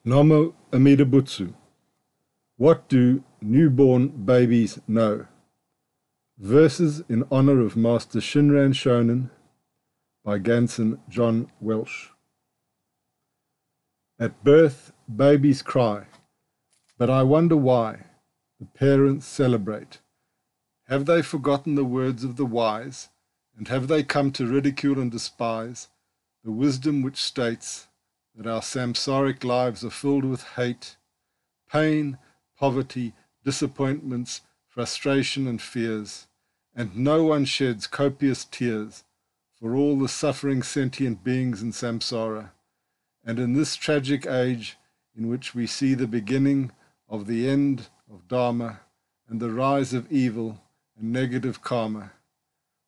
Namo Amida Butsu. What do newborn babies know? Verses in honor of Master Shinran Shonen by Gansen John Welch. At birth, babies cry, but I wonder why. The parents celebrate. Have they forgotten the words of the wise, and have they come to ridicule and despise the wisdom which states that our samsaric lives are filled with hate, pain, poverty, disappointments, frustration and fears, and no one sheds copious tears for all the suffering sentient beings in samsara, and in this tragic age in which we see the beginning of the end of Dharma and the rise of evil and negative karma,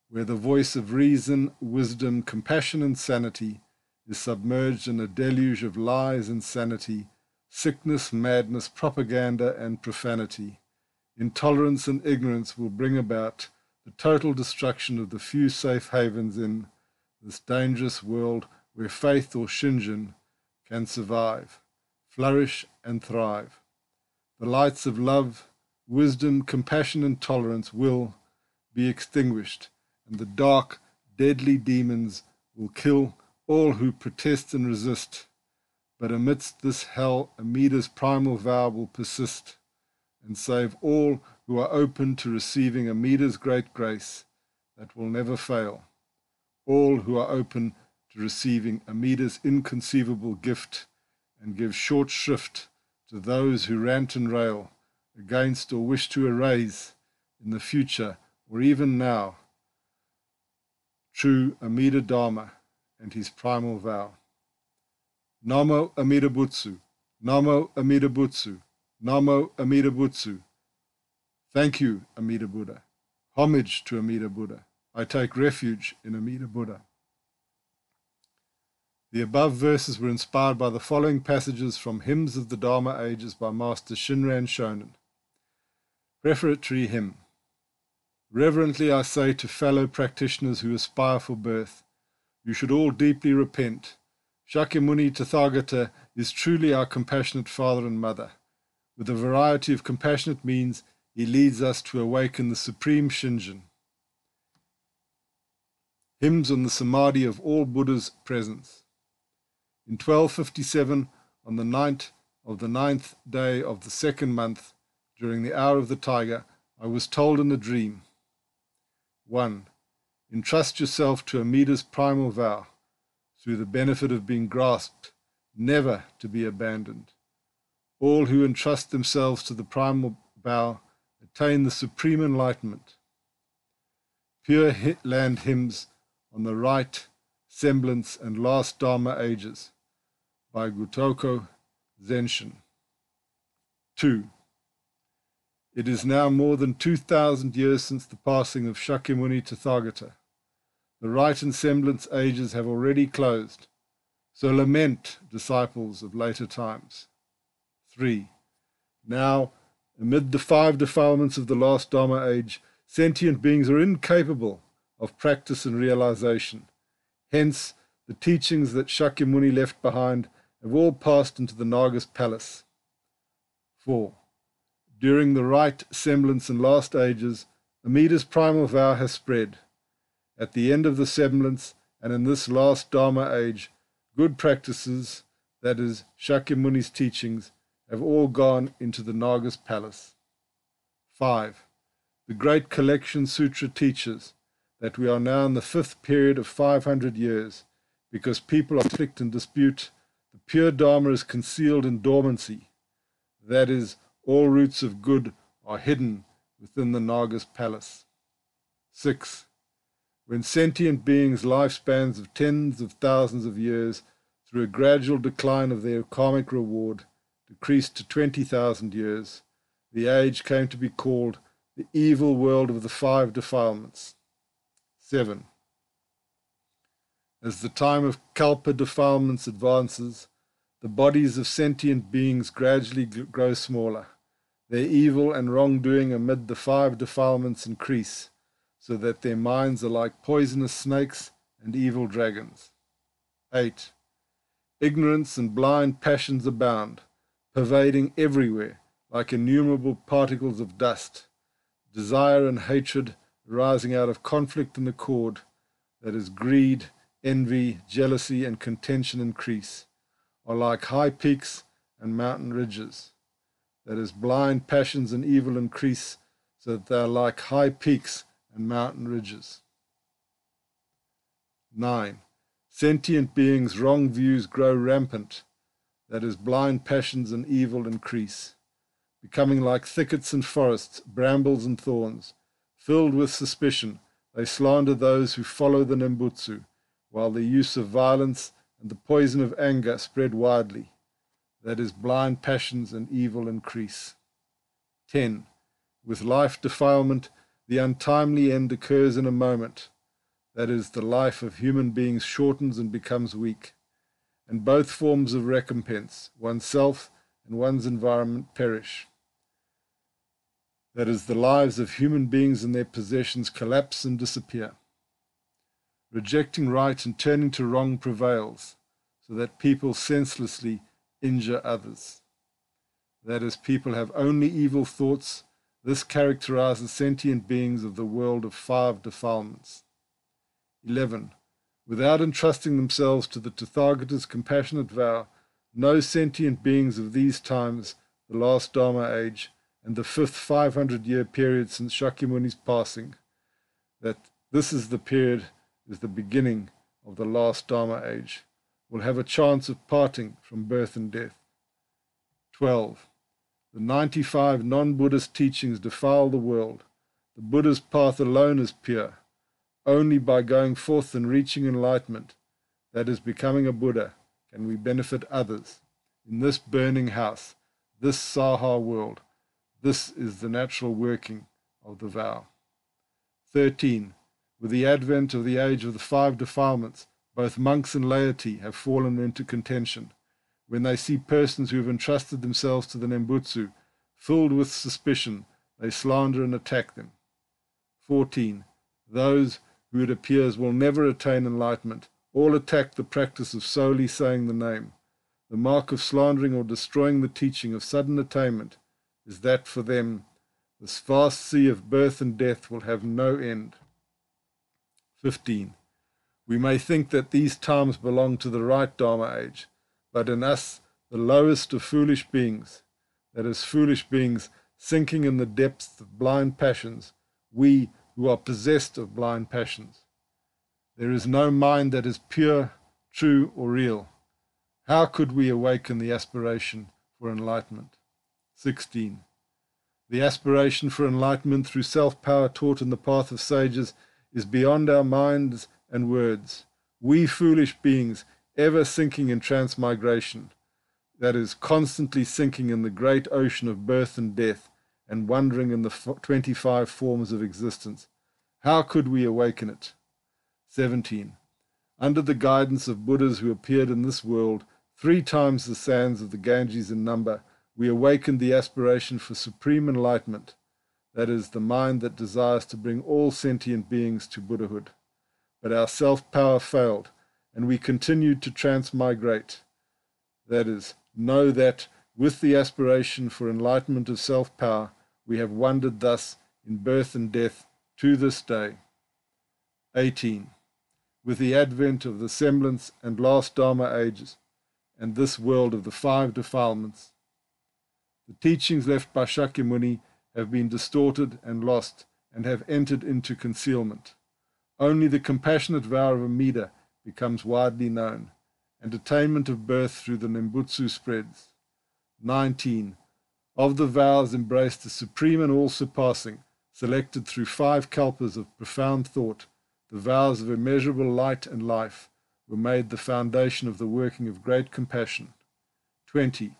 where the voice of reason, wisdom, compassion and sanity is submerged in a deluge of lies and sanity, sickness, madness, propaganda and profanity. Intolerance and ignorance will bring about the total destruction of the few safe havens in this dangerous world where faith or shinjin can survive, flourish and thrive. The lights of love, wisdom, compassion and tolerance will be extinguished, and the dark, deadly demons will kill all who protest and resist. But amidst this hell, Amida's primal vow will persist and save all who are open to receiving Amida's great grace that will never fail, all who are open to receiving Amida's inconceivable gift and give short shrift to those who rant and rail against or wish to erase in the future or even now true Amida Dharma and his primal vow. Namo Amida Butsu, Namo Amida Butsu, Namo Amida Butsu. Thank you, Amida Buddha. Homage to Amida Buddha. I take refuge in Amida Buddha. The above verses were inspired by the following passages from Hymns of the Dharma Ages by Master Shinran Shonen. Prefatory Hymn. Reverently I say to fellow practitioners who aspire for birth, you should all deeply repent. Shakyamuni Tathagata is truly our compassionate father and mother. With a variety of compassionate means, he leads us to awaken the supreme shinjin. Hymns on the samadhi of all Buddha's presence. In 1257, on the night of the 9th day of the 2nd month, during the hour of the tiger, I was told in a dream, 1. Entrust yourself to Amida's primal vow, through the benefit of being grasped, never to be abandoned. All who entrust themselves to the primal vow attain the supreme enlightenment. Pure Land Hymns on the Right, Semblance and Last Dharma Ages by Gutoko Genshin. 2. It is now more than 2,000 years since the passing of Shakyamuni Tathagata. The Right and Semblance ages have already closed, so lament, disciples of later times. 3. Now, amid the 5 defilements of the last Dharma age, sentient beings are incapable of practice and realization. Hence, the teachings that Shakyamuni left behind have all passed into the Naga's palace. 4. During the Right, Semblance and Last ages, Amida's primal vow has spread. At the end of the semblance and in this last Dharma age, good practices, that is, Shakyamuni's teachings, have all gone into the Naga's palace. 5. The Great Collection Sutra teaches that we are now in the 5th period of 500 years, because people are conflict and dispute, the pure Dharma is concealed in dormancy. That is, all roots of good are hidden within the Naga's palace. 6. When sentient beings' lifespans of tens of thousands of years, through a gradual decline of their karmic reward, decreased to 20,000 years, the age came to be called the evil world of the 5 defilements. 7. As the time of kalpa defilements advances, the bodies of sentient beings gradually grow smaller. Their evil and wrongdoing amid the 5 defilements increase, so that their minds are like poisonous snakes and evil dragons. 8. Ignorance and blind passions abound, pervading everywhere like innumerable particles of dust. Desire and hatred arising out of conflict and accord, that is greed, envy, jealousy, and contention increase, are like high peaks and mountain ridges. That is, blind passions and evil increase, so that they are like high peaks and mountain ridges. 9. Sentient beings' wrong views grow rampant. That is, blind passions and evil increase, becoming like thickets and forests, brambles and thorns. Filled with suspicion, they slander those who follow the Nembutsu, while the use of violence and the poison of anger spread widely. That is, blind passions and evil increase. 10. With life defilement, the untimely end occurs in a moment. That is, the life of human beings shortens and becomes weak, and both forms of recompense, oneself and one's environment, perish. That is, the lives of human beings and their possessions collapse and disappear. Rejecting right and turning to wrong prevails, so that people senselessly injure others. That is, people have only evil thoughts. This characterizes sentient beings of the world of 5 defilements. 11. Without entrusting themselves to the Tathagata's compassionate vow, no sentient beings of these times, the last Dharma age, and the 5th 500-year period since Shakyamuni's passing, that this is the period, is the beginning of the last Dharma age, will have a chance of parting from birth and death. 12. The 95 non-Buddhist teachings defile the world. The Buddha's path alone is pure. Only by going forth and reaching enlightenment, that is, becoming a Buddha, can we benefit others. In this burning house, this Saha world, this is the natural working of the vow. 13. With the advent of the age of the 5 defilements, both monks and laity have fallen into contention. When they see persons who have entrusted themselves to the Nembutsu, filled with suspicion, they slander and attack them. 14. Those who it appears will never attain enlightenment, all attack the practice of solely saying the name. The mark of slandering or destroying the teaching of sudden attainment is that for them this vast sea of birth and death will have no end. 15. We may think that these times belong to the right Dharma age, but in us, the lowest of foolish beings, that is, foolish beings sinking in the depths of blind passions, we who are possessed of blind passions, there is no mind that is pure, true, or real. How could we awaken the aspiration for enlightenment? 16. The aspiration for enlightenment through self-power taught in the path of sages is beyond our minds and words. We foolish beings, ever sinking in transmigration, that is, constantly sinking in the great ocean of birth and death, and wandering in the 25 forms of existence. How could we awaken it? 17. Under the guidance of Buddhas who appeared in this world, 3 times the sands of the Ganges in number, we awakened the aspiration for supreme enlightenment, that is, the mind that desires to bring all sentient beings to Buddhahood. But our self-power failed, and we continued to transmigrate. That is, know that with the aspiration for enlightenment of self-power, we have wandered thus in birth and death to this day. 18. With the advent of the semblance and last Dharma ages, and this world of the 5 defilements, the teachings left by Shakyamuni have been distorted and lost, and have entered into concealment. Only the compassionate vow of Amida becomes widely known, and attainment of birth through the Nembutsu spreads. 19. Of the vows embraced the supreme and all-surpassing, selected through 5 kalpas of profound thought, the vows of immeasurable light and life were made the foundation of the working of great compassion. 20.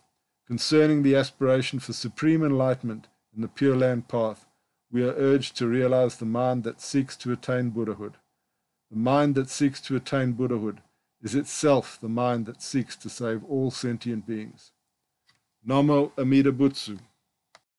Concerning the aspiration for supreme enlightenment in the Pure Land path, we are urged to realize the mind that seeks to attain Buddhahood. The mind that seeks to attain Buddhahood is itself the mind that seeks to save all sentient beings. Namo Amida Butsu.